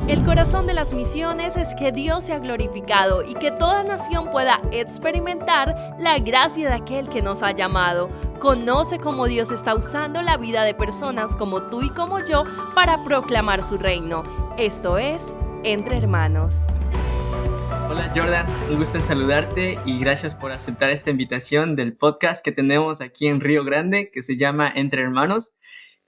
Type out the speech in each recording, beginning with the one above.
El corazón de las misiones es que Dios sea glorificado y que toda nación pueda experimentar la gracia de aquel que nos ha llamado. Conoce cómo Dios está usando la vida de personas como tú y como yo para proclamar su reino. Esto es Entre Hermanos. Hola Jordan, un gusto en saludarte y gracias por aceptar esta invitación del podcast que tenemos aquí en Río Grande que se llama Entre Hermanos.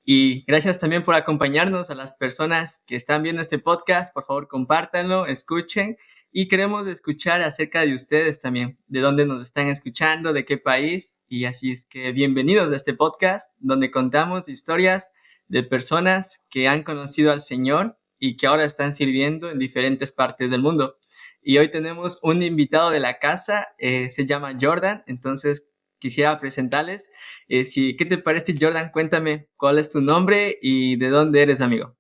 Y gracias también por acompañarnos a las personas que están viendo este podcast. Por favor, compártanlo, escuchen y queremos escuchar acerca de ustedes también, de dónde nos están escuchando, de qué país. Y así es que bienvenidos a este podcast donde contamos historias de personas que han conocido al Señor y que ahora están sirviendo en diferentes partes del mundo. Y hoy tenemos un invitado de la casa, se llama Jordan, entonces quisiera presentarles. ¿Qué te parece, Jordan? Cuéntame cuál es tu nombre y de dónde eres, amigo.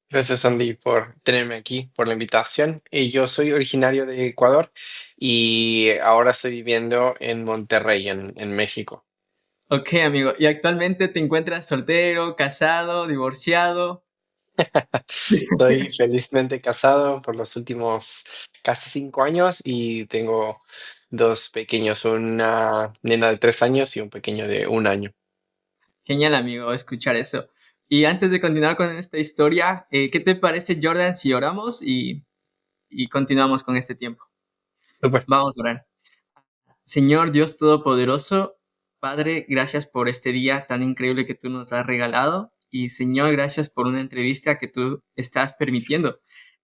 Gracias, Andy, por tenerme aquí, por la invitación. Y yo soy originario de Ecuador y ahora estoy viviendo en Monterrey, en México. Ok, amigo. ¿Y actualmente te encuentras soltero, casado, divorciado? Estoy felizmente casado por los últimos casi 5 años y tengo dos pequeños, una nena de 3 años y un pequeño de 1 año. Genial, amigo, escuchar eso. Y antes de continuar con esta historia, ¿qué te parece, Jordan, si oramos y continuamos con este tiempo? Súper. Vamos a orar. Señor Dios Todopoderoso, Padre, gracias por este día tan increíble que tú nos has regalado. Y Señor, gracias por una entrevista que tú estás permitiendo.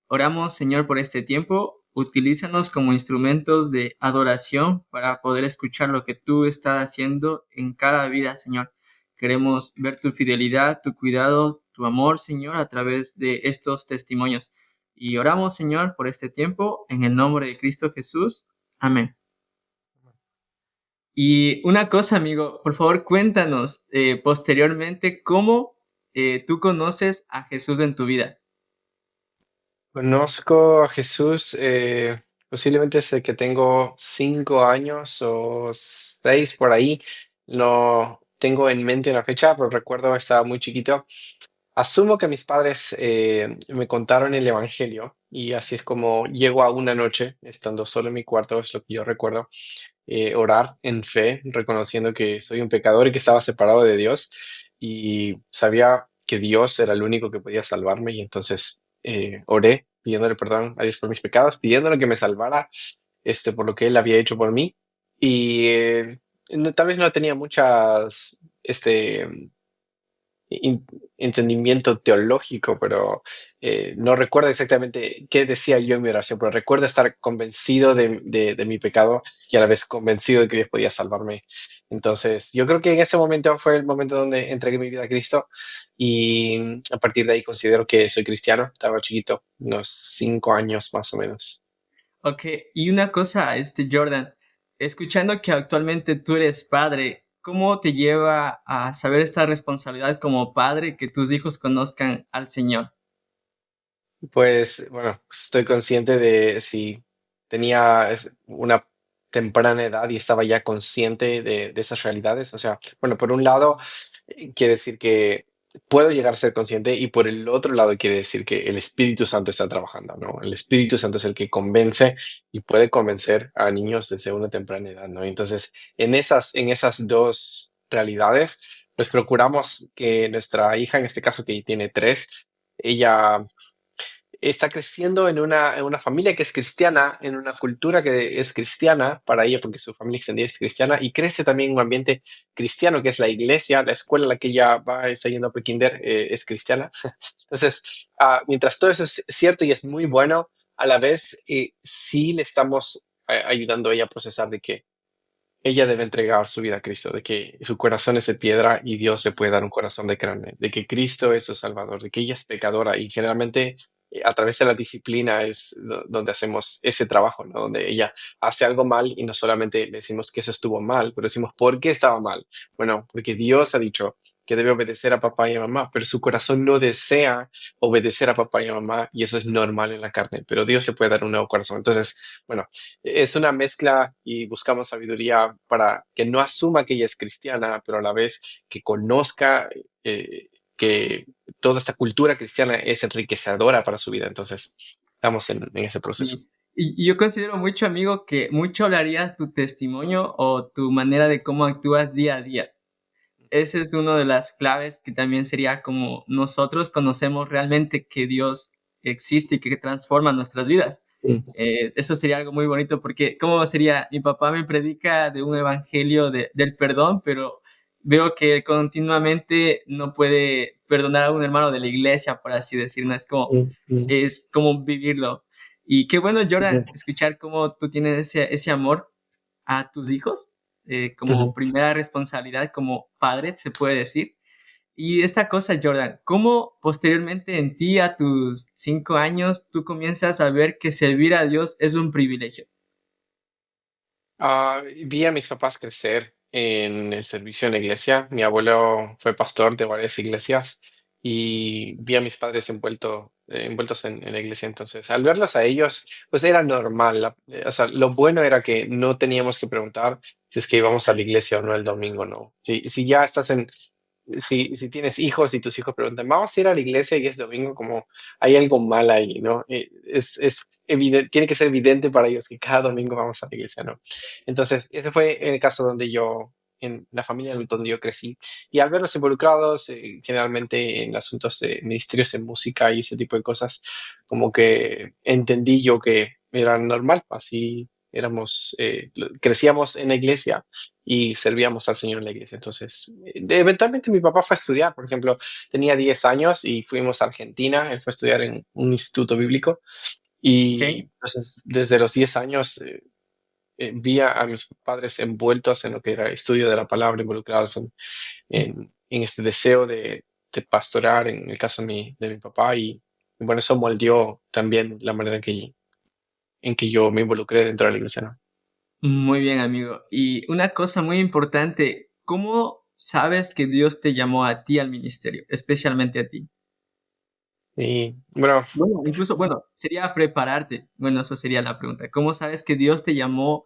Oramos, Señor, por este tiempo. Utilízanos como instrumentos de adoración para poder escuchar lo que tú estás haciendo en cada vida, Señor. Queremos ver tu fidelidad, tu cuidado, tu amor, Señor, a través de estos testimonios. Y oramos, Señor, por este tiempo, en el nombre de Cristo Jesús. Amén. Y una cosa, amigo, por favor, cuéntanos posteriormente cómo tú conoces a Jesús en tu vida. Conozco a Jesús posiblemente desde que tengo 5 años o 6 por ahí. No tengo en mente una fecha, pero recuerdo estaba muy chiquito. Asumo que mis padres me contaron el Evangelio y así es como llego a una noche, estando solo en mi cuarto, es lo que yo recuerdo, orar en fe, reconociendo que soy un pecador y que estaba separado de Dios y sabía que Dios era el único que podía salvarme y entonces oré pidiéndole perdón a Dios por mis pecados, pidiéndole que me salvara por lo que Él había hecho por mí y tal vez no tenía muchas in- entendimiento teológico, pero no recuerdo exactamente qué decía yo en mi oración, pero recuerdo estar convencido de mi pecado y a la vez convencido de que Dios podía salvarme. Entonces, yo creo que en ese momento fue el momento donde entregué mi vida a Cristo y a partir de ahí considero que soy cristiano. Estaba chiquito, unos 5 años más o menos. Ok, y una cosa, Jordan, escuchando que actualmente tú eres padre, ¿cómo te lleva a saber esta responsabilidad como padre que tus hijos conozcan al Señor? Pues bueno, estoy consciente de si tenía una temprana edad y estaba ya consciente de esas realidades. O sea, bueno, por un lado quiere decir que puedo llegar a ser consciente y por el otro lado quiere decir que el Espíritu Santo está trabajando, ¿no? El Espíritu Santo es el que convence y puede convencer a niños desde una temprana edad, ¿no? Entonces, en esas dos realidades, pues procuramos que nuestra hija, en este caso que tiene 3, ella está creciendo en una familia que es cristiana, en una cultura que es cristiana para ella, porque su familia extendida es cristiana, y crece también en un ambiente cristiano, que es la iglesia, la escuela a la que ella va, está yendo a prekinder, es cristiana. Entonces, mientras todo eso es cierto y es muy bueno, a la vez sí le estamos ayudando a ella a procesar de que ella debe entregar su vida a Cristo, de que su corazón es de piedra y Dios le puede dar un corazón de carne, de que Cristo es su Salvador, de que ella es pecadora y generalmente a través de la disciplina es donde hacemos ese trabajo, ¿no? Donde ella hace algo mal y no solamente le decimos que eso estuvo mal, pero decimos, ¿por qué estaba mal? Bueno, porque Dios ha dicho que debe obedecer a papá y a mamá, pero su corazón no desea obedecer a papá y a mamá y eso es normal en la carne, pero Dios le puede dar un nuevo corazón. Entonces, bueno, es una mezcla y buscamos sabiduría para que no asuma que ella es cristiana, pero a la vez que conozca eh, que toda esta cultura cristiana es enriquecedora para su vida. Entonces, estamos en ese proceso. Sí. Y yo considero mucho, amigo, que mucho hablaría tu testimonio o tu manera de cómo actúas día a día. Ese es uno de las claves que también sería como nosotros conocemos realmente que Dios existe y que transforma nuestras vidas. Mm, Eso sería algo muy bonito porque, ¿cómo sería? Mi papá me predica de un evangelio del perdón, pero veo que continuamente no puede perdonar a un hermano de la iglesia, por así decirlo. mm, mm, Es como vivirlo. Y qué bueno, Jordan, mm, escuchar cómo tú tienes ese amor a tus hijos como ujú. primera responsabilidad como padre, se puede decir. Y esta cosa, Jordan, ¿cómo posteriormente en ti, a tus 5 años, tú comienzas a ver que servir a Dios es un privilegio? Vi a mis papás crecer en el servicio en la iglesia. Mi abuelo fue pastor de varias iglesias y vi a mis padres envueltos en la iglesia. Entonces, al verlos a ellos, pues era normal. O sea, lo bueno era que no teníamos que preguntar si es que íbamos a la iglesia o no el domingo, ¿no? Si ya estás si tienes hijos y tus hijos preguntan, vamos a ir a la iglesia y es domingo, como hay algo mal ahí, ¿no? Es evidente, tiene que ser evidente para ellos que cada domingo vamos a la iglesia, ¿no? Entonces, ese fue el caso en la familia donde yo crecí. Y al verlos involucrados, generalmente en asuntos de ministerios en música y ese tipo de cosas, como que entendí yo que era normal, así éramos, crecíamos en la iglesia y servíamos al Señor en la iglesia. Entonces, eventualmente mi papá fue a estudiar, por ejemplo, tenía 10 años y fuimos a Argentina, él fue a estudiar en un instituto bíblico ¿Ok? y entonces desde los 10 años vi a mis padres envueltos en lo que era estudio de la palabra, involucrados en este deseo de pastorar, en el caso de mi papá, y bueno, eso moldeó también la manera en que yo me involucré dentro de la iglesia, ¿no? Muy bien, amigo. Y una cosa muy importante, ¿cómo sabes que Dios te llamó a ti al ministerio, especialmente a ti? Y bueno, Bueno, incluso, bueno, sería prepararte. Bueno, eso sería la pregunta. ¿Cómo sabes que Dios te llamó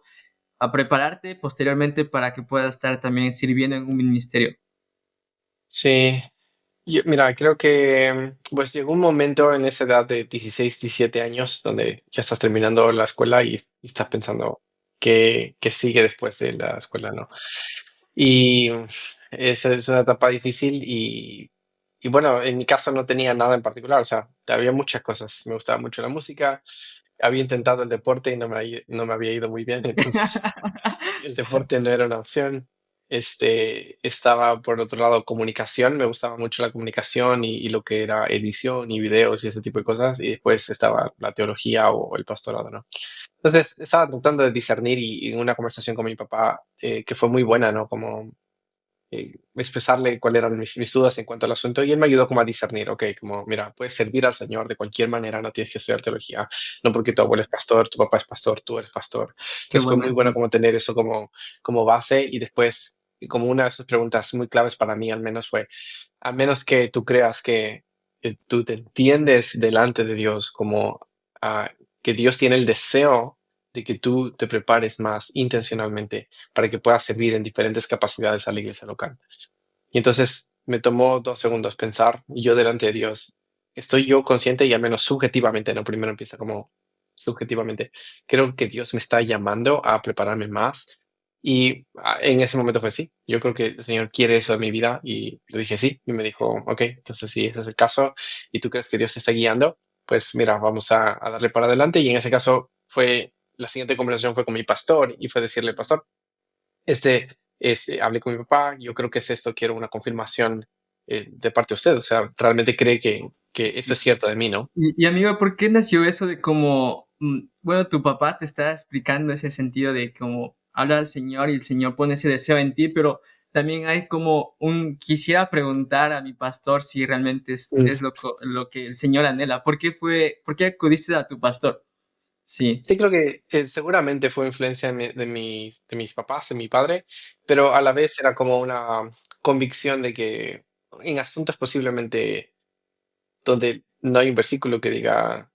a prepararte posteriormente para que puedas estar también sirviendo en un ministerio? sí. Mira, creo que pues llegó un momento en esa edad de 16, 17 años donde ya estás terminando la escuela y estás pensando qué sigue después de la escuela, ¿no? Y esa es una etapa difícil y bueno, en mi caso no tenía nada en particular, o sea, había muchas cosas. Me gustaba mucho la música, había intentado el deporte y no me había ido muy bien, entonces el deporte no era una opción. Estaba por otro lado comunicación, me gustaba mucho la comunicación y lo que era edición y videos y ese tipo de cosas, y después estaba la teología o el pastorado, ¿no? Entonces estaba tratando de discernir y en una conversación con mi papá, que fue muy buena, ¿no? Como expresarle cuáles eran mis dudas en cuanto al asunto y él me ayudó como a discernir, ok, como mira, puedes servir al Señor de cualquier manera, no tienes que estudiar teología, no porque tu abuelo es pastor, tu papá es pastor, tú eres pastor. Qué Entonces fue bueno muy bueno eso. como tener eso como base y después, y como una de sus preguntas muy claves para mí al menos fue, a menos que tú creas que tú te entiendes delante de Dios como ah, que Dios tiene el deseo de que tú te prepares más intencionalmente para que puedas servir en diferentes capacidades a la iglesia local. Y entonces me tomó 2 segundos pensar, y yo delante de Dios, ¿estoy yo consciente y al menos subjetivamente, no? Primero empieza como subjetivamente, creo que Dios me está llamando a prepararme más. Y en ese momento fue sí, yo creo que el Señor quiere eso en mi vida y le dije sí, y me dijo, ok, entonces si ese es el caso y tú crees que Dios te está guiando, pues mira, vamos a darle para adelante. Y en ese caso la siguiente conversación fue con mi pastor y fue decirle, pastor, hablé con mi papá, yo creo que es esto, quiero una confirmación de parte de usted, o sea, realmente cree que esto Sí. es cierto de mí, ¿no? Y amigo, ¿por qué nació eso de como, bueno, tu papá te está explicando ese sentido de como habla al Señor y el Señor pone ese deseo en ti, pero también hay como quisiera preguntar a mi pastor si realmente Mm. es lo que el Señor anhela. Por qué acudiste a tu pastor? Sí, Sí, creo que seguramente fue influencia de mis papás, de mi padre, pero a la vez era como una convicción de que en asuntos posiblemente donde no hay un versículo que diga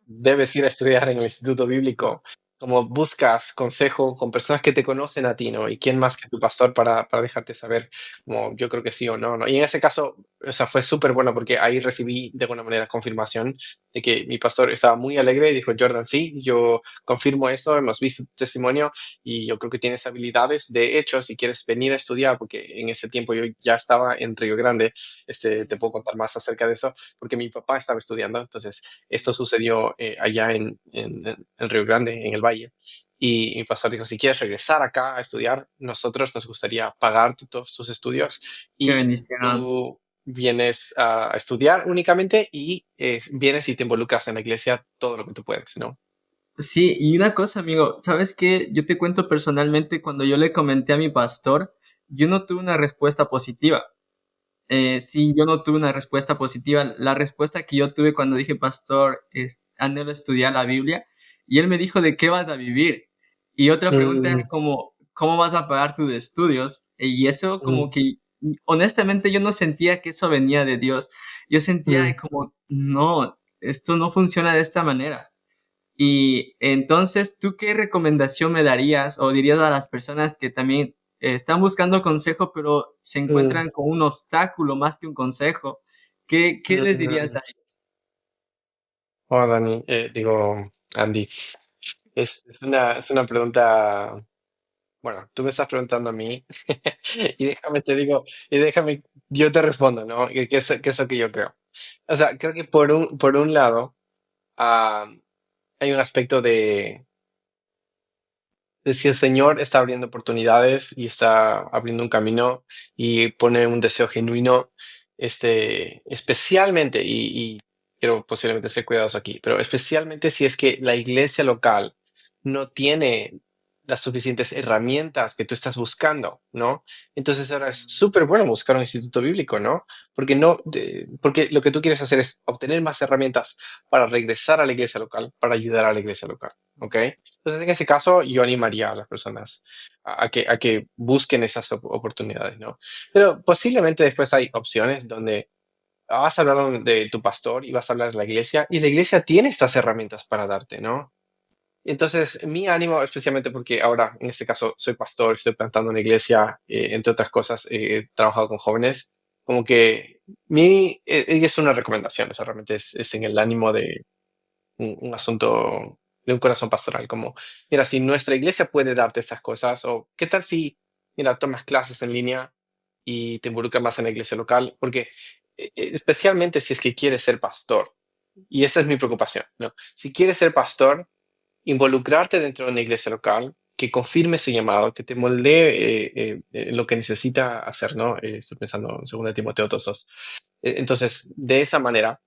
debes ir a estudiar en el instituto bíblico, como buscas consejo con personas que te conocen a ti, ¿no? Y quién más que tu pastor para dejarte saber, como yo creo que sí o no, ¿no? Y en ese caso, o sea, fue súper bueno porque ahí recibí de alguna manera confirmación de que mi pastor estaba muy alegre y dijo, Jordan, sí, yo confirmo eso, hemos visto tu testimonio y yo creo que tienes habilidades. De hecho, si quieres venir a estudiar, porque en ese tiempo yo ya estaba en Río Grande, te puedo contar más acerca de eso, porque mi papá estaba estudiando, entonces esto sucedió allá en Río Grande, en el Valle. Y mi pastor dijo, si quieres regresar acá a estudiar, nosotros nos gustaría pagarte todos tus estudios Qué y bendición. tú vienes a estudiar únicamente y vienes y te involucras en la iglesia todo lo que tú puedes, ¿no? Sí, y una cosa, amigo, ¿sabes qué? Yo te cuento personalmente, cuando yo le comenté a mi pastor, yo no tuve una respuesta positiva. Sí, yo no tuve una respuesta positiva. La respuesta que yo tuve cuando dije, pastor, anhelo estudiar la Biblia, y él me dijo, ¿de qué vas a vivir? Y otra pregunta era Mm, como, ¿cómo vas a pagar tus estudios? Y eso como mm, que, honestamente, yo no sentía que eso venía de Dios. Yo sentía mm, como, no, esto no funciona de esta manera. Y entonces, ¿tú qué recomendación me darías o dirías a las personas que también están buscando consejo, pero se mm, encuentran con un obstáculo más que un consejo? ¿Qué les dirías mm. a ellos? Oh, Dani, digo, Andy, es una pregunta. Bueno, tú me estás preguntando a mí y déjame te digo, y déjame, yo te respondo, ¿no? Que es lo que yo creo. O sea, creo que por un lado, ah, hay un aspecto de si el Señor está abriendo oportunidades y está abriendo un camino y pone un deseo genuino, especialmente, y quiero posiblemente ser cuidadoso aquí, pero especialmente si es que la iglesia local no tiene las suficientes herramientas que tú estás buscando, ¿no? Entonces ahora es súper bueno buscar un instituto bíblico, ¿no? Porque no, porque lo que tú quieres hacer es obtener más herramientas para regresar a la iglesia local, para ayudar a la iglesia local, ¿ok? Entonces, en ese caso, yo animaría a las personas a que busquen esas oportunidades, ¿no? Pero posiblemente después hay opciones donde vas a hablar de tu pastor y vas a hablar de la iglesia y la iglesia tiene estas herramientas para darte, ¿no? Entonces, mi ánimo, especialmente porque ahora, en este caso, soy pastor, estoy plantando una iglesia, entre otras cosas, he trabajado con jóvenes, como que es una recomendación, o sea, realmente es en el ánimo de un asunto de un corazón pastoral, como, mira, si nuestra iglesia puede darte estas cosas, o qué tal si, mira, tomas clases en línea y te involucras más en la iglesia local, porque especialmente si es que quieres ser pastor, y esa es mi preocupación, ¿no? Si quieres ser pastor, involucrarte dentro de una iglesia local, que confirme ese llamado, que te moldee lo que necesita hacer, ¿no? Estoy pensando en 2 Timoteo 2:2. Entonces, de esa manera,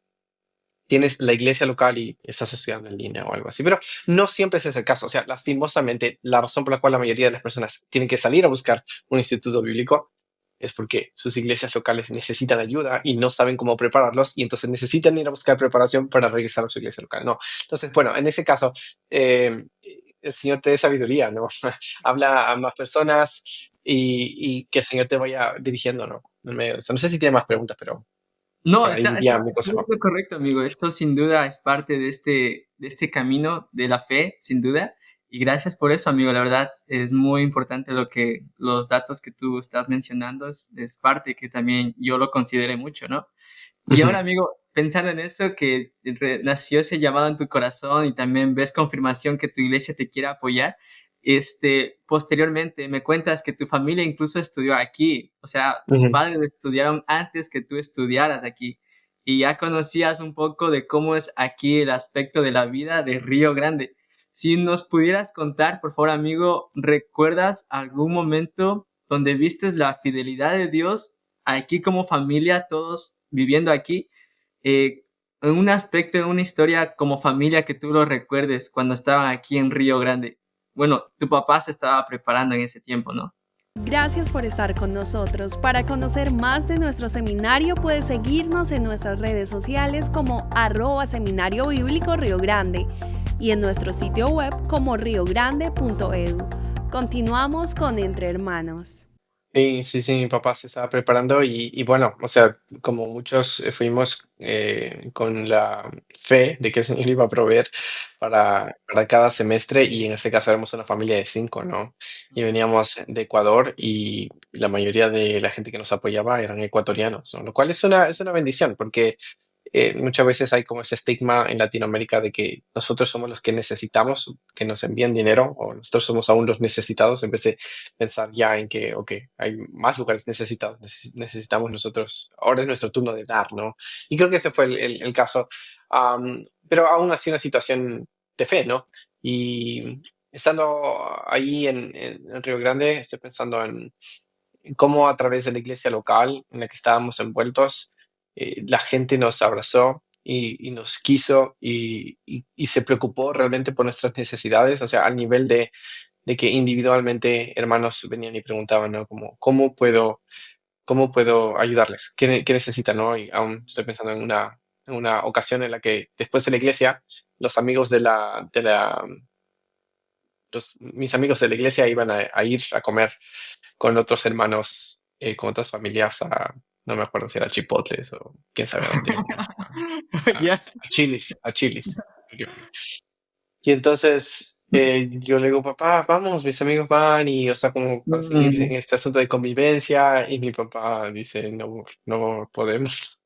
tienes la iglesia local y estás estudiando en línea o algo así. Pero no siempre ese es el caso. O sea, lastimosamente, la razón por la cual la mayoría de las personas tienen que salir a buscar un instituto bíblico es porque sus iglesias locales necesitan ayuda y no saben cómo prepararlos y entonces necesitan ir a buscar preparación para regresar a su iglesia local. No. Entonces, bueno, en ese caso, el Señor te dé sabiduría, ¿no? Habla a más personas y que el Señor te vaya dirigiendo, ¿no? O sea, no sé si tiene más preguntas, pero No, por ahí está iría mi consejo. muy correcto, amigo. Esto sin duda es parte de este camino de la fe, sin duda. Y gracias por eso, amigo. La verdad es muy importante los datos que tú estás mencionando. Es parte que también yo lo consideré mucho, ¿no? Y ahora, Ujú. amigo, pensando en eso, que nació ese llamado en tu corazón y también ves confirmación que tu iglesia te quiere apoyar, posteriormente me cuentas que tu familia incluso estudió aquí, o sea, tus Ujú. padres estudiaron antes que tú estudiaras aquí y ya conocías un poco de cómo es aquí el aspecto de la vida de Río Grande. Si nos pudieras contar, por favor, amigo, ¿recuerdas algún momento donde vistes la fidelidad de Dios aquí como familia, todos viviendo aquí, eh, en un aspecto, en una historia como familia que tú lo recuerdes cuando estaban aquí en Río Grande? Bueno, tu papá se estaba preparando en ese tiempo, ¿no? Gracias por estar con nosotros. Para conocer más de nuestro seminario puedes seguirnos en nuestras redes sociales como @Seminario Bíblico Río Grande y en nuestro sitio web como riogrande.edu. Continuamos con Entre Hermanos. Sí, sí, sí, mi papá se estaba preparando y bueno, o sea, como muchos fuimos con la fe de que el Señor iba a proveer para cada semestre y en este caso éramos una familia de cinco, ¿no? Y veníamos de Ecuador y la mayoría de la gente que nos apoyaba eran ecuatorianos, ¿no? Lo cual es una bendición porque muchas veces hay como ese estigma en Latinoamérica de que nosotros somos los que necesitamos que nos envíen dinero o nosotros somos aún los necesitados en vez de pensar ya en que, ok, hay más lugares necesitados, necesitamos nosotros, ahora es nuestro turno de dar, ¿no? Y creo que ese fue el caso, pero aún así una situación de fe, ¿no? Y estando ahí en Río Grande, estoy pensando en cómo a través de la iglesia local en la que estábamos envueltos, la gente nos abrazó y nos quiso y se preocupó realmente por nuestras necesidades, o sea, al nivel de que individualmente hermanos venían y preguntaban, ¿no? Como, cómo puedo ayudarles? ¿Qué necesitan, no? Y aún estoy pensando en una ocasión en la que después de la iglesia, los amigos mis amigos de la iglesia iban a ir a comer con otros hermanos, con otras familias no me acuerdo si era Chipotles o quién sabe a dónde, Ya. a Chili's, a Chili's. Y entonces yo le digo, papá, vamos, mis amigos van y, o sea, como para seguir en Mm, este asunto de convivencia. Y mi papá dice, no, no podemos.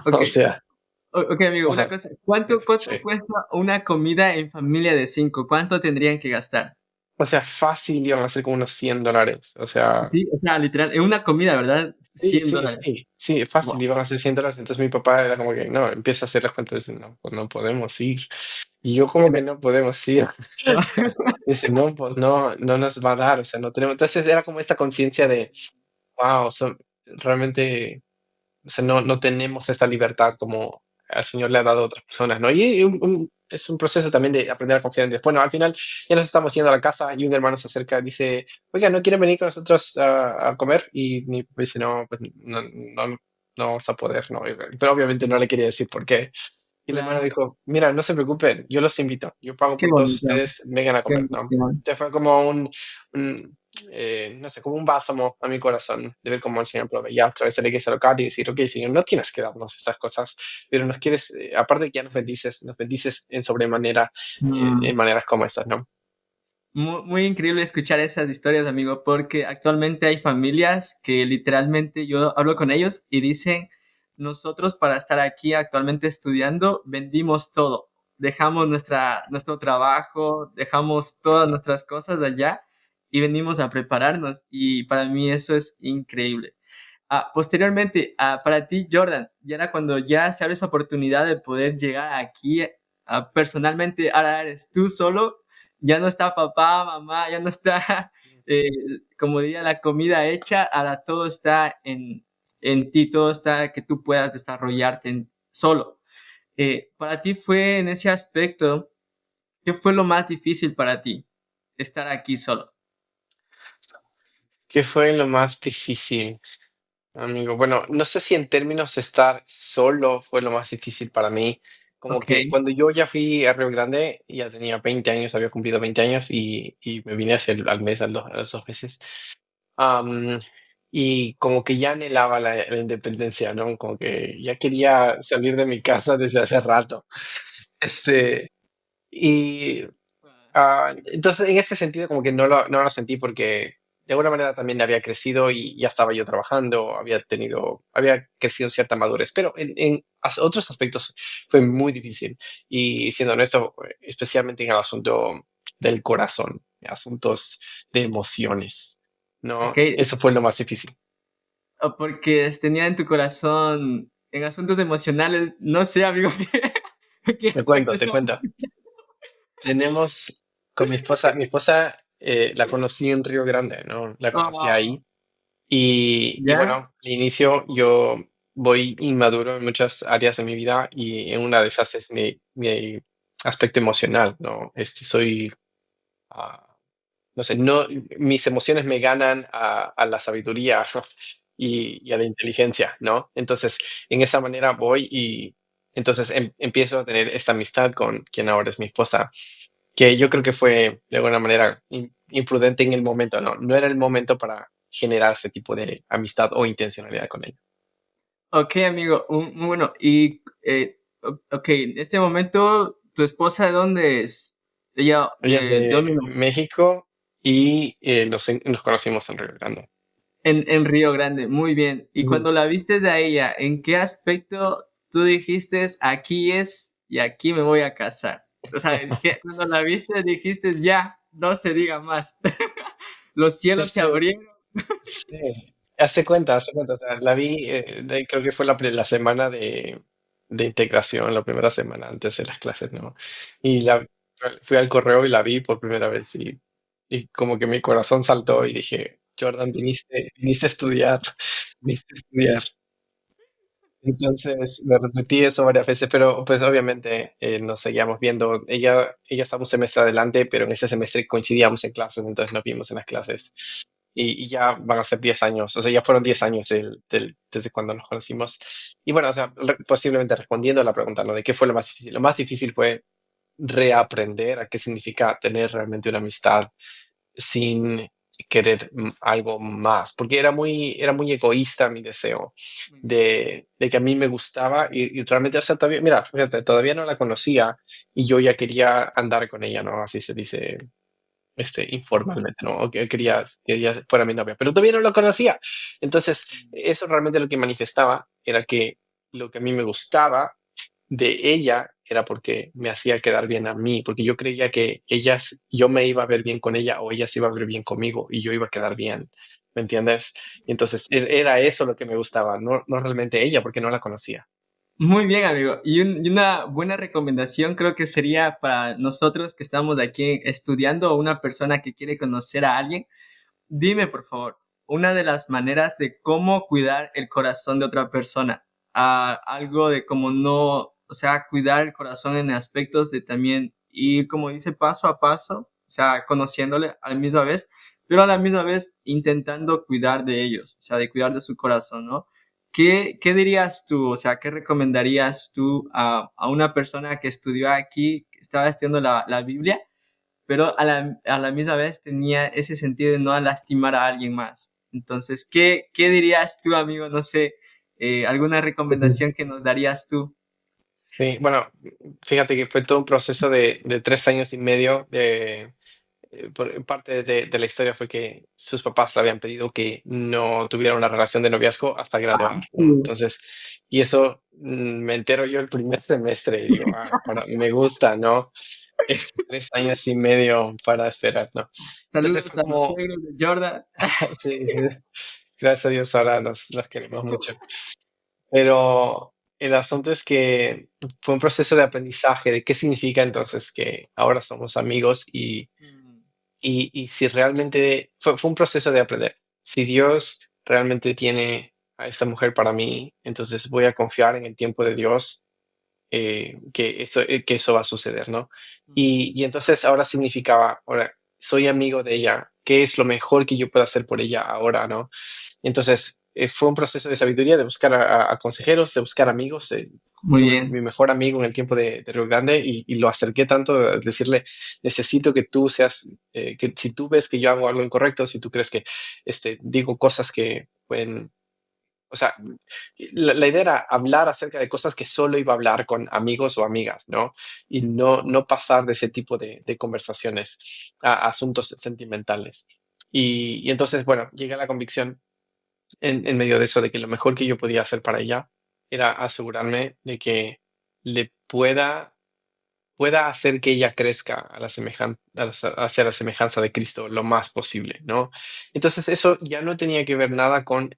ok, O sea, ok, amigo, una ajá, cosa. ¿Cuánto sí. cuesta una comida en familia de cinco? ¿Cuánto tendrían que gastar? O sea, fácil iban a ser como unos $100. O sea, Sí, o sea, literal, en una comida, ¿verdad? sí, cien sí, dólares. sí, sí, fácil, Wow. iban a ser $100. Entonces mi papá era como que, no, empieza a hacer las cuentas, dice, no, pues no podemos ir. Y yo como que no podemos ir. Dice, no, pues no, no nos va a dar, o sea, no tenemos. Entonces era como esta conciencia de, wow, realmente, o sea, no tenemos esta libertad como al Señor le ha dado a otras personas, ¿no? Y es un proceso también de aprender a confiar en Dios. Bueno, al final ya nos estamos yendo a la casa y un hermano se acerca y dice, oiga, ¿no quieren venir con nosotros a comer? Y mi papá dice, no, pues no vamos a poder, ¿no? Pero obviamente no le quería decir por qué. Y el hermano Claro, dijo, mira, no se preocupen, yo los invito, yo pago qué por todos bonito, ustedes, vengan a qué comer, ¿no? emoción. Te fue como un, no sé, como un bálsamo a mi corazón de ver cómo el Señor proveía a través de la iglesia local y decir, ok, Señor, no tienes que darnos estas cosas, pero nos quieres, aparte de que ya nos bendices en sobremanera, Mm. en maneras como estas, ¿no? Muy, muy increíble escuchar esas historias, amigo, porque actualmente hay familias que literalmente yo hablo con ellos y dicen, nosotros para estar aquí actualmente estudiando, vendimos todo, dejamos nuestro trabajo, dejamos todas nuestras cosas allá y venimos a prepararnos y para mí eso es increíble. Posteriormente, para ti, Jordan, ya era cuando ya se abre esa oportunidad de poder llegar aquí personalmente, ahora eres tú solo, ya no está papá, mamá, ya no está, eh, como diría, la comida hecha, ahora todo está en ti, todo está que tú puedas desarrollarte solo. Para ti fue en ese aspecto, ¿qué fue lo más difícil para ti? Estar aquí solo. ¿Qué fue lo más difícil, amigo? Bueno, no sé si en términos de estar solo fue lo más difícil para mí. Como Ok, que cuando yo ya fui a Río Grande, ya tenía 20 años, había cumplido 20 años y me vine hacia al mes, a los 2 meses. Am, y como que ya anhelaba la independencia, ¿no? Como que ya quería salir de mi casa desde hace rato. Este, y entonces, en ese sentido, como que no lo sentí porque de alguna manera también había crecido y ya estaba yo trabajando, había crecido en cierta madurez, pero en otros aspectos fue muy difícil. Y siendo honesto, especialmente en el asunto del corazón, asuntos de emociones, ok, ¿no? Eso fue lo más difícil. o porque tenía en tu corazón en asuntos emocionales, no sé, amigo, qué Te aspecto cuento, te estaba. cuento. Tenemos con mi esposa la conocí en Río Grande, ¿no? La conocí Oh, ahí. Y bueno, ya, al inicio yo voy inmaduro en muchas áreas de mi vida y en una de esas es mi aspecto emocional, ¿no? Soy, ah, no sé, no, mis emociones me ganan a la sabiduría y a la inteligencia, ¿no? Entonces, en esa manera voy y entonces empiezo a tener esta amistad con quien ahora es mi esposa, que yo creo que fue de alguna manera imprudente en el momento, ¿no? No era el momento para generar ese tipo de amistad o intencionalidad con ella. Ok, amigo, muy bueno. Y, ok, en este momento, ¿tu esposa de dónde es? Ella, Ella es ¿de de dónde nos? México y nos conocimos en Río Grande. En Río Grande, muy bien. Y Ujú. cuando la vistes a ella, ¿en qué aspecto tú dijiste, aquí es y aquí me voy a casar? O sea, cuando la viste dijiste, ya, no se diga más. Los cielos se Este, abrieron. sí, hace cuenta, o sea, la vi, creo que fue la semana de integración, la primera semana antes de las clases, ¿no? Y fui al correo y la vi por primera vez y como que mi corazón saltó y dije, Jordan, viniste a estudiar, viniste a estudiar. Entonces me repetí eso varias veces, pero pues obviamente nos seguíamos viendo. Ella estaba un semestre adelante, pero en ese semestre coincidíamos en clases, entonces nos vimos en las clases. Y ya van a ser 10 años, o sea, ya fueron 10 años desde cuando nos conocimos. Y bueno, o sea, posiblemente respondiendo a la pregunta, ¿no? ¿De qué fue lo más difícil? Lo más difícil fue reaprender a qué significa tener realmente una amistad sin querer algo más, porque era muy egoísta mi deseo de que a mí me gustaba y realmente, o sea, todavía, mira, fíjate, todavía no la conocía y yo ya quería andar con ella, ¿no? Así se dice informalmente, ¿no? O que que ella fuera mi novia, pero todavía no lo conocía. Entonces, eso realmente lo que manifestaba era que lo que a mí me gustaba de ella era porque me hacía quedar bien a mí, porque yo creía que yo me iba a ver bien con ella o ella se iba a ver bien conmigo y yo iba a quedar bien, ¿me entiendes? Y entonces era eso lo que me gustaba, no realmente ella, porque no la conocía. Muy bien, amigo. Y una buena recomendación creo que sería para nosotros que estamos aquí estudiando o una persona que quiere conocer a alguien. Dime, por favor, una de las maneras de cómo cuidar el corazón de otra persona. Algo de cómo no, o sea, cuidar el corazón en aspectos de también ir, como dice, paso a paso, o sea, conociéndole a la misma vez, pero a la misma vez intentando cuidar de ellos, o sea, de cuidar de su corazón, ¿no? ¿Qué dirías tú, o sea, qué recomendarías tú a una persona que estudió aquí, que estaba estudiando la Biblia? Pero a la misma vez tenía ese sentido de no lastimar a alguien más. Entonces, ¿qué dirías tú, amigo? No sé, alguna Ujú. recomendación que nos darías tú. Sí, bueno, fíjate que fue todo un proceso de 3 años y medio. Parte de la historia fue que sus papás le habían pedido que no tuviera una relación de noviazgo hasta graduar, ¿no? Entonces, y eso me entero yo el primer semestre y digo, ah, ahora me gusta, ¿no? 3 años y medio para esperar, ¿no? Entonces Saludos fue a los como, suegros de Jordan. sí, gracias a Dios ahora los queremos mucho. Pero el asunto es que fue un proceso de aprendizaje de qué significa entonces que ahora somos amigos Mm, y si realmente fue un proceso de aprender. Si Dios realmente tiene a esta mujer para mí, entonces voy a confiar en el tiempo de Dios, que eso va a suceder, ¿no? mm, Y entonces ahora significaba, ahora soy amigo de ella, ¿qué es lo mejor que yo puedo hacer por ella ahora, no? Entonces, fue un proceso de sabiduría, de buscar a consejeros, de buscar amigos. Muy Tuve bien. mi mejor amigo en el tiempo de Río Grande y lo acerqué tanto a decirle, necesito que tú seas, que si tú ves que yo hago algo incorrecto, si tú crees que digo cosas que pueden, o sea, la idea era hablar acerca de cosas que solo iba a hablar con amigos o amigas, ¿no? Y no pasar de ese tipo de conversaciones a asuntos sentimentales. Y entonces, bueno, llegué a la convicción en medio de eso, de que lo mejor que yo podía hacer para ella era asegurarme de que le pueda hacer que ella crezca hacia la semejanza de Cristo lo más posible, ¿no? Entonces eso ya no tenía que ver nada con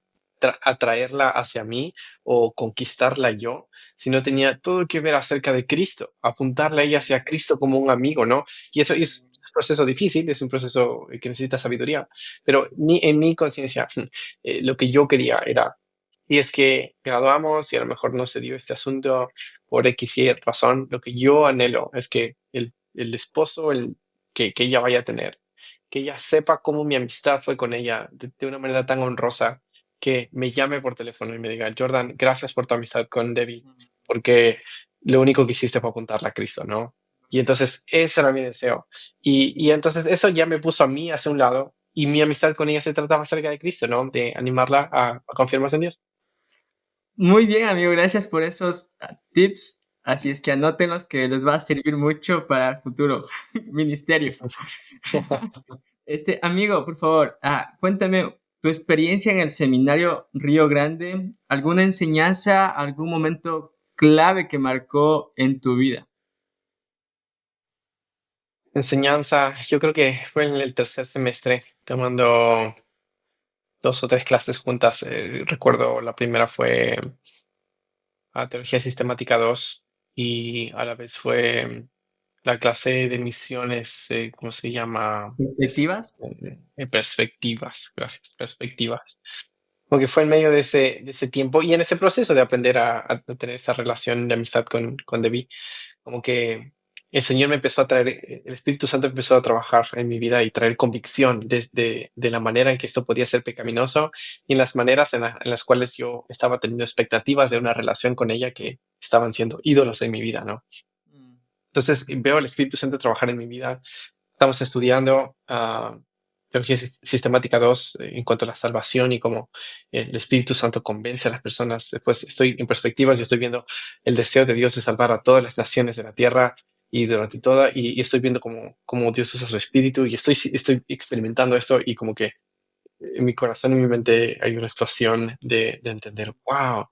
atraerla hacia mí o conquistarla yo, sino tenía todo que ver acerca de Cristo, apuntarla a ella hacia Cristo como un amigo, ¿no? Y eso es un proceso difícil, es un proceso que necesita sabiduría, pero en mi conciencia, lo que yo quería era, y es que graduamos y a lo mejor no se dio este asunto por X y razón, lo que yo anhelo es que el esposo que ella vaya a tener, que ella sepa cómo mi amistad fue con ella de una manera tan honrosa, que me llame por teléfono y me diga, Jordan, gracias por tu amistad con Debbie, porque lo único que hiciste fue apuntarla a Cristo, ¿no? Y entonces ese era mi deseo. Y entonces eso ya me puso a mí hacia un lado y mi amistad con ella se trataba acerca de Cristo, ¿no? De animarla a confiar más en Dios. Muy bien, amigo, gracias por esos tips. Así es que anótenlos que les va a servir mucho para el futuro ministerio. Amigo, por favor, cuéntame tu experiencia en el seminario Río Grande, alguna enseñanza, algún momento clave que marcó en tu vida. Enseñanza, yo creo que fue en el tercer semestre, tomando 2 o 3 clases juntas. Recuerdo la primera fue Teología Sistemática 2 y a la vez fue la clase de misiones, ¿cómo se llama? ¿Perspectivas? Perspectivas, gracias, perspectivas. Porque fue en medio de ese tiempo y en ese proceso de aprender a tener esta relación de amistad con Debbie, como que el Señor me empezó a traer, el Espíritu Santo empezó a trabajar en mi vida y traer convicción de la manera en que esto podía ser pecaminoso y en las maneras en las cuales yo estaba teniendo expectativas de una relación con ella que estaban siendo ídolos en mi vida, ¿no? Mm, Entonces veo al Espíritu Santo trabajar en mi vida. Estamos estudiando Teología Sistemática 2 en cuanto a la salvación y cómo el Espíritu Santo convence a las personas. Después estoy en perspectivas y estoy viendo el deseo de Dios de salvar a todas las naciones de la tierra y durante toda, y estoy viendo cómo Dios usa su espíritu y estoy experimentando esto y como que en mi corazón y en mi mente hay una explosión de entender, wow,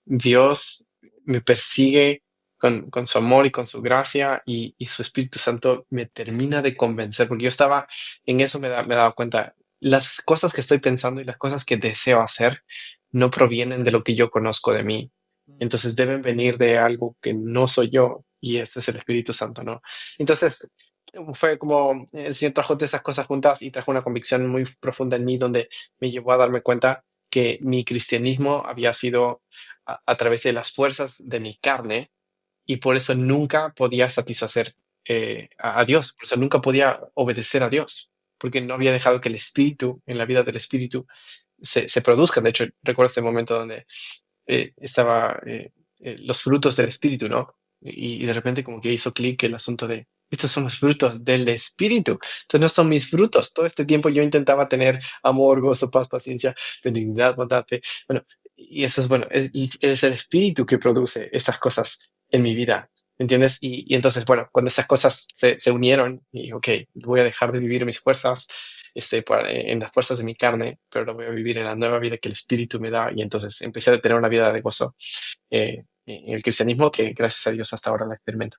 Dios me persigue con su amor y con su gracia y su Espíritu Santo me termina de convencer, porque yo estaba en eso, me daba cuenta, las cosas que estoy pensando y las cosas que deseo hacer no provienen de lo que yo conozco de mí. mm. Entonces deben venir de algo que no soy yo y ese es el Espíritu Santo, ¿no? Entonces, fue como el Señor trajo todas esas cosas juntas y trajo una convicción muy profunda en mí donde me llevó a darme cuenta que mi cristianismo había sido a través de las fuerzas de mi carne y por eso nunca podía satisfacer a Dios, por eso nunca podía obedecer a Dios, porque no había dejado que el espíritu, en la vida del espíritu, se produzcan. De hecho, recuerdo ese momento donde estaba los frutos del espíritu, ¿no? Y de repente como que hizo clic el asunto de, estos son los frutos del espíritu, estos no son mis frutos. Todo este tiempo yo intentaba tener amor, gozo, paz, paciencia, benignidad, bondad, fe. Bueno, y eso es bueno, es el espíritu que produce estas cosas en mi vida. ¿Entiendes? Y entonces, bueno, cuando esas cosas se unieron, y dije, ok, voy a dejar de vivir mis fuerzas, en las fuerzas de mi carne, pero lo voy a vivir en la nueva vida que el Espíritu me da. Y entonces empecé a tener una vida de gozo en el cristianismo que gracias a Dios hasta ahora la experimento.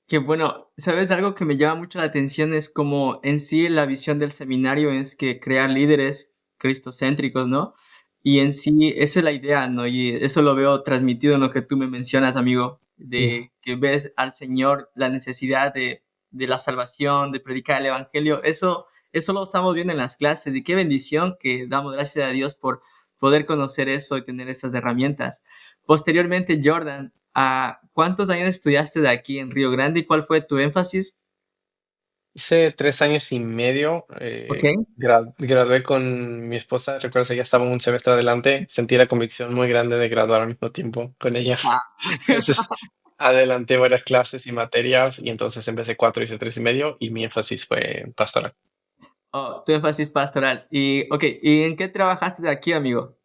Que bueno, ¿sabes? Algo que me llama mucho la atención es como en sí la visión del seminario es que crear líderes cristocéntricos, ¿no? Y en sí esa es la idea, ¿no? Y eso lo veo transmitido en lo que tú me mencionas, amigo, Mm. de que ves al Señor la necesidad de la salvación, de predicar el evangelio. Eso lo estamos viendo en las clases y qué bendición que damos gracias a Dios por poder conocer eso y tener esas herramientas. Posteriormente, Jordan, ¿cuántos años estudiaste de aquí en Río Grande y cuál fue tu énfasis? Hice 3 años y medio, Ok. gradué con mi esposa, recuerdo que ya estaba un semestre adelante, sentí la convicción muy grande de graduar al mismo tiempo con ella. Ah. Entonces, adelanté varias clases y materias y entonces empecé 4, hice 3 y medio y mi énfasis fue pastoral. Oh, tu énfasis pastoral. Y, ok, ¿y en qué trabajaste de aquí, amigo?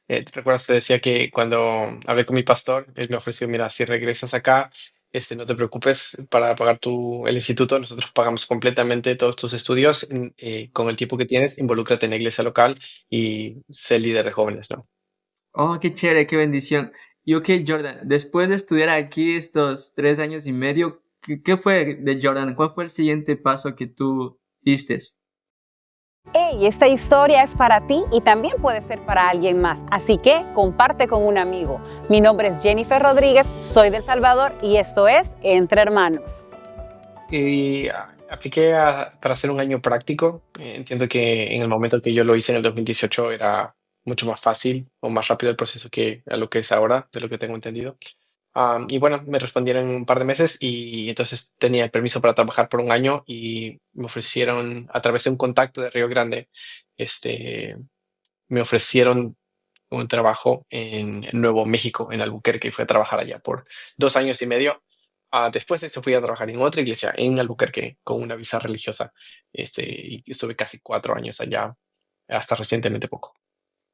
¿Te recuerdas? Te decía que cuando hablé con mi pastor, él me ofreció, mira, si regresas acá, no te preocupes para pagar el instituto, nosotros pagamos completamente todos tus estudios, con el tiempo que tienes, involúcrate en la iglesia local y sé líder de jóvenes, ¿no? Oh, qué chévere, qué bendición. Y ok, Jordan, después de estudiar aquí estos 3 años y medio, ¿qué fue de Jordan? ¿Cuál fue el siguiente paso que tú diste? Hey, esta historia es para ti y también puede ser para alguien más, así que comparte con un amigo. Mi nombre es Jennifer Rodríguez, soy del Salvador y esto es Entre Hermanos. Y apliqué para hacer un año práctico. Entiendo que en el momento que yo lo hice en el 2018 era mucho más fácil o más rápido el proceso que a lo que es ahora, de lo que tengo entendido. Y bueno, me respondieron en un par de meses y entonces tenía el permiso para trabajar por un año y me ofrecieron, a través de un contacto de Río Grande, me ofrecieron un trabajo en Nuevo México, en Albuquerque, y fui a trabajar allá por 2 años y medio. Después de eso fui a trabajar en otra iglesia en Albuquerque con una visa religiosa, y estuve casi 4 años allá, hasta recientemente poco.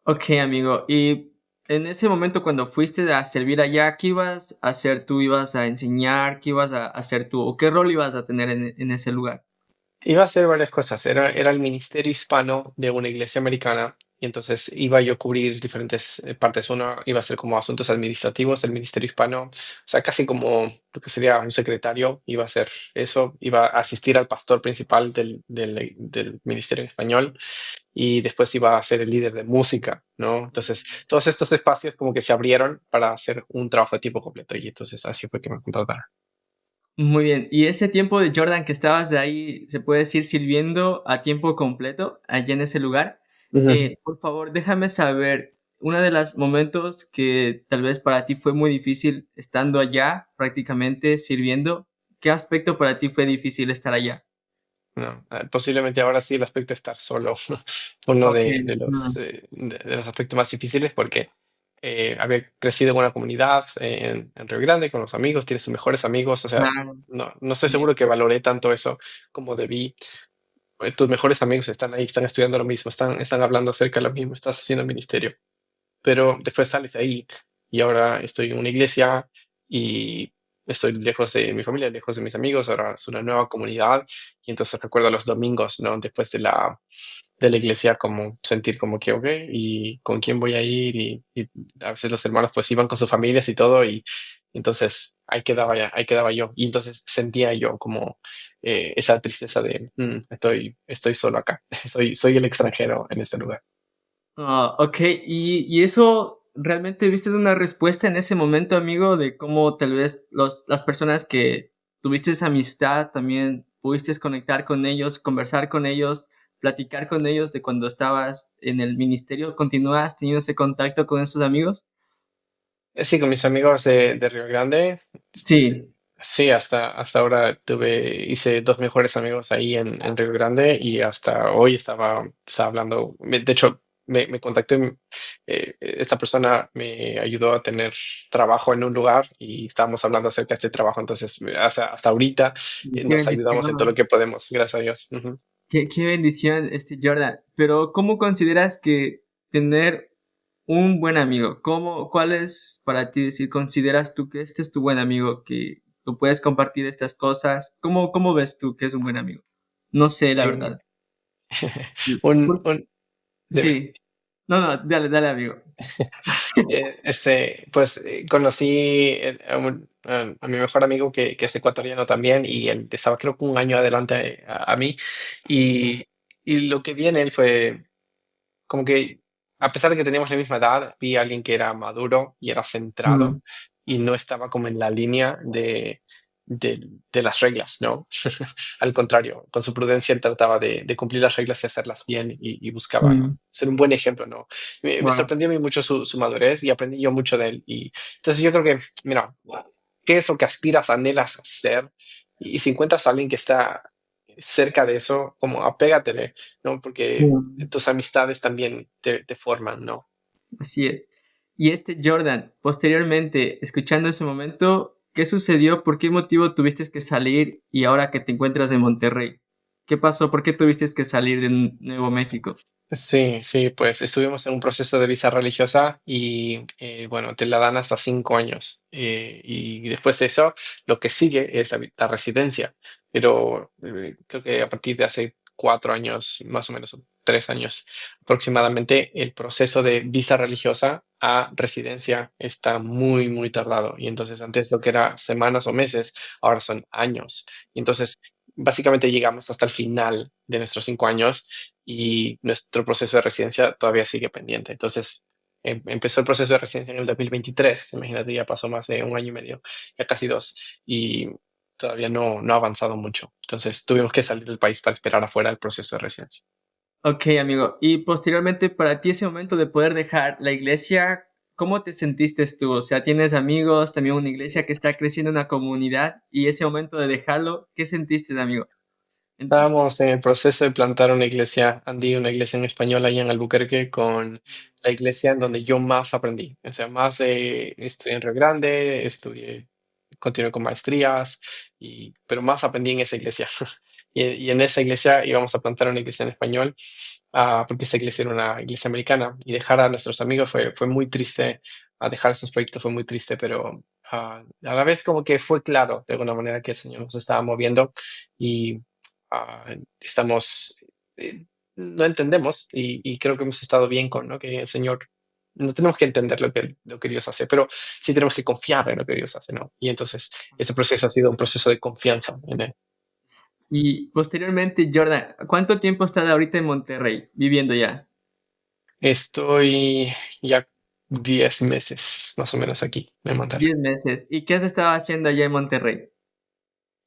Ok, amigo. Y en ese momento cuando fuiste a servir allá, ¿qué ibas a hacer tú? ¿Ibas a enseñar? ¿Qué ibas a hacer tú? ¿O qué rol ibas a tener en ese lugar? Iba a hacer varias cosas. Era el ministerio hispano de una iglesia americana y entonces iba yo a cubrir diferentes partes. Uno iba a ser como asuntos administrativos del ministerio hispano, o sea, casi como lo que sería un secretario, iba a hacer eso, iba a asistir al pastor principal del ministerio en español y después iba a ser el líder de música, ¿no? Entonces, todos estos espacios como que se abrieron para hacer un trabajo de tiempo completo y entonces así fue que me contrataron. Muy bien. ¿Y ese tiempo de Jordan que estabas de ahí, se puede decir, sirviendo a tiempo completo allá en ese lugar? Por favor, déjame saber, uno de los momentos que tal vez para ti fue muy difícil estando allá, prácticamente sirviendo, ¿qué aspecto para ti fue difícil estar allá? No, posiblemente ahora sí el aspecto de estar solo, uno Ok. de los aspectos más difíciles porque haber crecido en una comunidad en Río Grande con los amigos, tienes tus mejores amigos, o sea, Claro, no estoy sí, seguro que valoré tanto eso como debí. Tus mejores amigos están ahí, están estudiando lo mismo, están hablando acerca de lo mismo, estás haciendo ministerio, pero después sales de ahí y ahora estoy en una iglesia y estoy lejos de mi familia, lejos de mis amigos, ahora es una nueva comunidad y entonces recuerdo los domingos, ¿no? Después de la iglesia, como sentir como que, ok, ¿y con quién voy a ir? Y a veces los hermanos pues iban con sus familias y todo y entonces ahí quedaba yo y entonces sentía yo como esa tristeza de, estoy solo acá, soy el extranjero en este lugar. Ok, y eso realmente viste una respuesta en ese momento, amigo, de cómo tal vez las personas que tuviste esa amistad también pudiste conectar con ellos, conversar con ellos, platicar con ellos de cuando estabas en el ministerio. ¿Continúas teniendo ese contacto con esos amigos? Sí, con mis amigos de Río Grande. Sí. Sí, hasta ahora hice dos mejores amigos ahí en Río Grande y hasta hoy estaba hablando. De hecho, me contactó, esta persona me ayudó a tener trabajo en un lugar y estábamos hablando acerca de este trabajo. Entonces, hasta ahorita Qué nos ayudamos en todo lo bendición. que podemos, gracias a Dios. Ujú. Qué bendición, Jordan. Pero, ¿cómo consideras que tener un buen amigo? ¿Cuál es para ti decir, consideras tú que este es tu buen amigo, que tú puedes compartir estas cosas? ¿Cómo ves tú que es un buen amigo? No sé, la Eh, verdad. Sí. un, un, dime. Sí. No, no, dale, amigo. Pues conocí a mi mejor amigo que es ecuatoriano también y él estaba creo que un año adelante a mí y, y lo que vi en él fue como que a pesar de que teníamos la misma edad, vi a alguien que era maduro y era Mm, centrado y no estaba como en la línea de las reglas, ¿no? Al contrario, con su prudencia él trataba de cumplir las reglas y hacerlas bien y buscaba mm, ser un buen ejemplo, ¿no? Me wow. sorprendió a mí mucho su madurez y aprendí yo mucho de él. Y entonces yo creo que, mira, ¿qué es lo que aspiras, anhelas ser? Y si encuentras a alguien que está cerca de eso, como apégatele, ¿no? Porque Mm, tus amistades también te forman, ¿no? así es. Y Jordan, posteriormente, escuchando ese momento, ¿qué sucedió? ¿Por qué motivo tuviste que salir y ahora que te encuentras en Monterrey? ¿Qué pasó? ¿Por qué tuviste que salir de Nuevo México? Sí, sí, pues estuvimos en un proceso de visa religiosa y bueno, te la dan hasta 5 años. Y después de eso, lo que sigue es la residencia. Pero creo que a partir de hace 4 años, más o menos, o 3 años aproximadamente, el proceso de visa religiosa a residencia está muy, muy tardado. Y entonces antes lo que era semanas o meses, ahora son años. Y entonces, básicamente llegamos hasta el final de nuestros 5 años y nuestro proceso de residencia todavía sigue pendiente. Entonces, empezó el proceso de residencia en el 2023, imagínate, ya pasó más de un año y medio, ya casi dos, y todavía no ha avanzado mucho. Entonces, tuvimos que salir del país para esperar afuera el proceso de residencia. Ok, amigo. Y posteriormente, para ti ese momento de poder dejar la iglesia, ¿cómo te sentiste tú? O sea, tienes amigos, también una iglesia que está creciendo, una comunidad, y ese momento de dejarlo, ¿qué sentiste, amigo? En- Estábamos en el proceso de plantar una iglesia andí, una iglesia en español allá en Albuquerque, con la iglesia en donde yo más aprendí. O sea, estudié en Río Grande, estudié continué con maestrías, pero más aprendí en esa iglesia. Y en esa iglesia íbamos a plantar una iglesia en español, porque esa iglesia era una iglesia americana, y dejar a nuestros amigos fue muy triste, dejar esos proyectos fue muy triste, pero a la vez como que fue claro de alguna manera que el Señor nos estaba moviendo y estamos, no entendemos y creo que hemos estado bien con, ¿no? Que el Señor, no tenemos que entender lo que Dios hace, pero sí tenemos que confiar en lo que Dios hace, ¿no? Y entonces este proceso ha sido un proceso de confianza en Él. Y posteriormente, Jordan, ¿cuánto tiempo estás ahorita en Monterrey viviendo ya? Estoy ya 10 meses más o menos aquí en Monterrey. 10 meses. ¿Y qué has estado haciendo allá en Monterrey?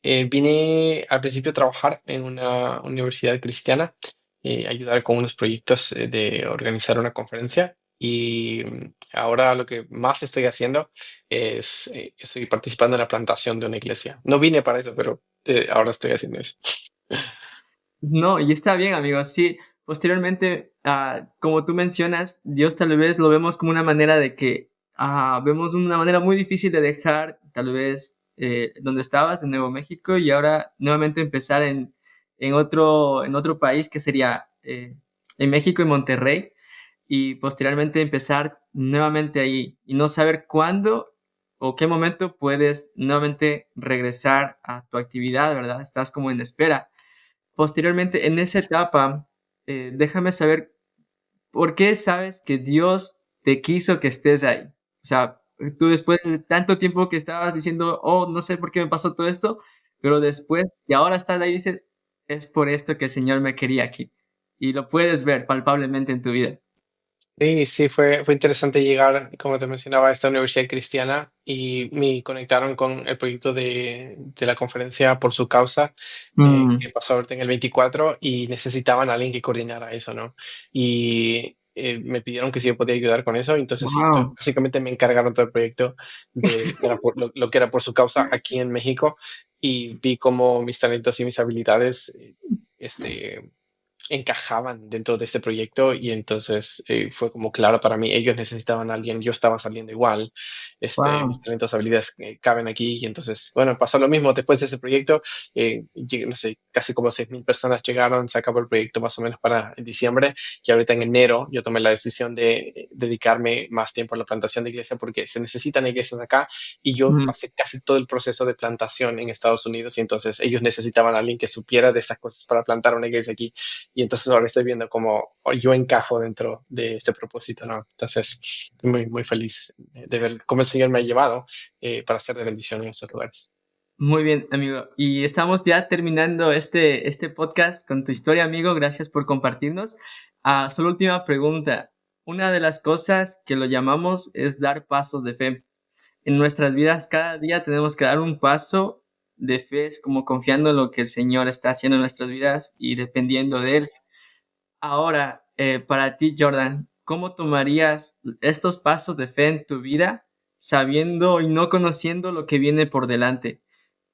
Vine al principio a trabajar en una universidad cristiana, ayudar con unos proyectos de organizar una conferencia y ahora lo que más estoy haciendo es, estoy participando en la plantación de una iglesia. No vine para eso, pero ahora estoy haciendo eso. No, y está bien, amigo. Sí, posteriormente, como tú mencionas, Dios tal vez lo vemos como una manera de que vemos una manera muy difícil de dejar tal vez donde estabas, en Nuevo México, y ahora nuevamente empezar en otro país que sería en México y Monterrey, y posteriormente empezar nuevamente ahí y no saber cuándo o qué momento puedes nuevamente regresar a tu actividad, ¿verdad? Estás como en espera. Posteriormente, en esa etapa, déjame saber por qué sabes que Dios te quiso que estés ahí. O sea, tú después de tanto tiempo que estabas diciendo, oh, no sé por qué me pasó todo esto, pero después, y ahora estás ahí y dices, es por esto que el Señor me quería aquí. Y lo puedes ver palpablemente en tu vida. Sí, sí, fue interesante llegar, como te mencionaba, a esta universidad cristiana y me conectaron con el proyecto de la conferencia por su causa, Mm, que pasó ahorita en el 24 y necesitaban a alguien que coordinara eso, ¿no? Y me pidieron que si yo podía ayudar con eso, entonces sí, wow. básicamente me encargaron todo el proyecto lo que era por su causa aquí en México y vi cómo mis talentos y mis habilidades, este encajaban dentro de este proyecto y entonces fue como claro para mí, ellos necesitaban a alguien, yo estaba saliendo igual, mis Wow. talentos, habilidades caben aquí y entonces, bueno, pasó lo mismo después de ese proyecto, no sé, casi como 6,000 personas llegaron, se acabó el proyecto más o menos para diciembre y ahorita en enero yo tomé la decisión de dedicarme más tiempo a la plantación de iglesia porque se necesitan iglesias acá y yo Mm. pasé casi todo el proceso de plantación en Estados Unidos y entonces ellos necesitaban a alguien que supiera de estas cosas para plantar una iglesia aquí y entonces ahora estoy viendo cómo yo encajo dentro de este propósito, ¿no? Entonces, estoy muy, muy feliz de ver cómo el Señor me ha llevado para ser de bendición en estos lugares. Muy bien, amigo. Y estamos ya terminando este podcast con tu historia, amigo. Gracias por compartirnos. Solo última pregunta. Una de las cosas que lo llamamos es dar pasos de fe. En nuestras vidas, cada día tenemos que dar un paso de fe, es como confiando en lo que el Señor está haciendo en nuestras vidas y dependiendo de Él. Ahora, para ti, Jordan, ¿cómo tomarías estos pasos de fe en tu vida sabiendo y no conociendo lo que viene por delante?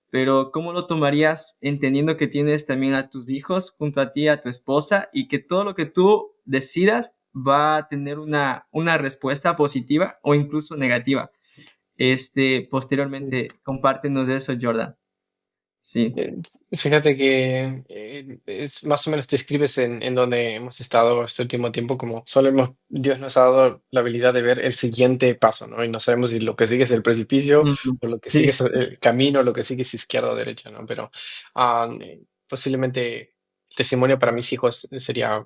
Pero ¿cómo lo tomarías entendiendo que tienes también a tus hijos junto a ti, a tu esposa, y que todo lo que tú decidas va a tener una respuesta positiva o incluso negativa? Posteriormente, compártenos de eso, Jordan. Sí. Eh, Fíjate que es más o menos te escribes en donde hemos estado este último tiempo, como Dios nos ha dado la habilidad de ver el siguiente paso, ¿no? Y no sabemos si lo que sigue es el precipicio Ujú. o lo que sigue Sí. es el camino, lo que sigue es izquierda o derecha, ¿no? Pero posiblemente el testimonio para mis hijos sería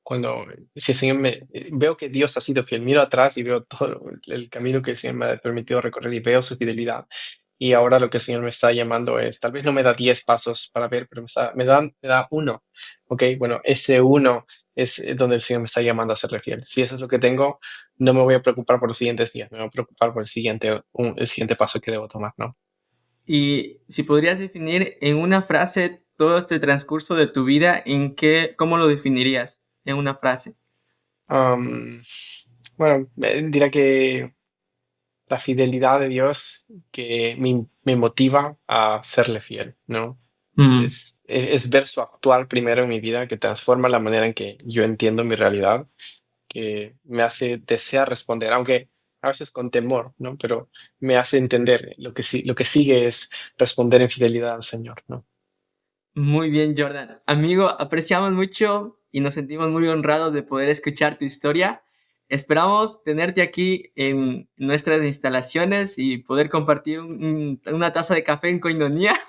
cuando, si el Señor veo que Dios ha sido fiel, miro atrás y veo todo el camino que el Señor me ha permitido recorrer y veo su fidelidad. Y ahora lo que el Señor me está llamando es, tal vez no me da 10 pasos para ver, pero me da uno. Ok, bueno, ese uno es donde el Señor me está llamando a serle fiel. Si eso es lo que tengo, no me voy a preocupar por los siguientes días, me voy a preocupar por el siguiente paso que debo tomar, ¿no? Y si podrías definir en una frase todo este transcurso de tu vida, ¿cómo lo definirías en una frase? Am, bueno, diría que la fidelidad de Dios que me motiva a serle fiel, ¿no? Mm, Es ver su actuar primero en mi vida que transforma la manera en que yo entiendo mi realidad, que me hace desear responder, aunque a veces con temor, ¿no? Pero me hace entender lo que sigue es responder en fidelidad al Señor, ¿no? Muy bien, Jordan. Amigo, apreciamos mucho y nos sentimos muy honrados de poder escuchar tu historia. Esperamos tenerte aquí en nuestras instalaciones y poder compartir una taza de café en Coinonía.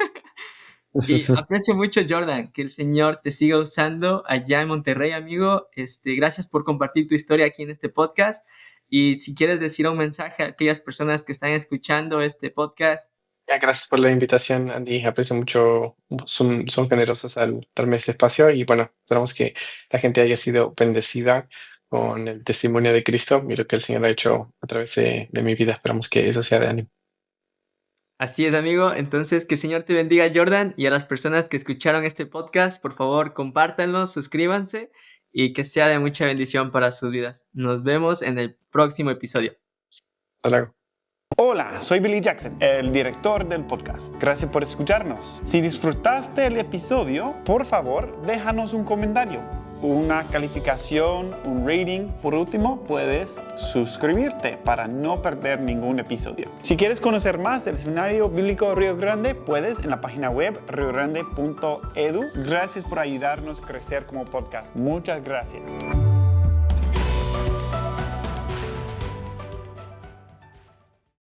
Y aprecio mucho, Jordan, que el Señor te siga usando allá en Monterrey, amigo. Gracias por compartir tu historia aquí en este podcast. Y si quieres decir un mensaje a aquellas personas que están escuchando este podcast. Ya, gracias por la invitación, Andy. Aprecio mucho, son generosos al darme este espacio y bueno, esperamos que la gente haya sido bendecida con el testimonio de Cristo y lo que el Señor ha hecho a través de mi vida. Esperamos que eso sea de ánimo. Así es, amigo. Entonces, que el Señor te bendiga, Jordan, y a las personas que escucharon este podcast, por favor, compártanlo, suscríbanse y que sea de mucha bendición para sus vidas. Nos vemos en el próximo episodio. Hasta luego. Hola, soy Billy Jackson, el director del podcast. Gracias por escucharnos. Si disfrutaste el episodio, por favor, déjanos un comentario, una calificación, un rating. Por último, puedes suscribirte para no perder ningún episodio. Si quieres conocer más del Seminario Bíblico Río Grande, puedes en la página web riogrande.edu. Gracias por ayudarnos a crecer como podcast. Muchas gracias.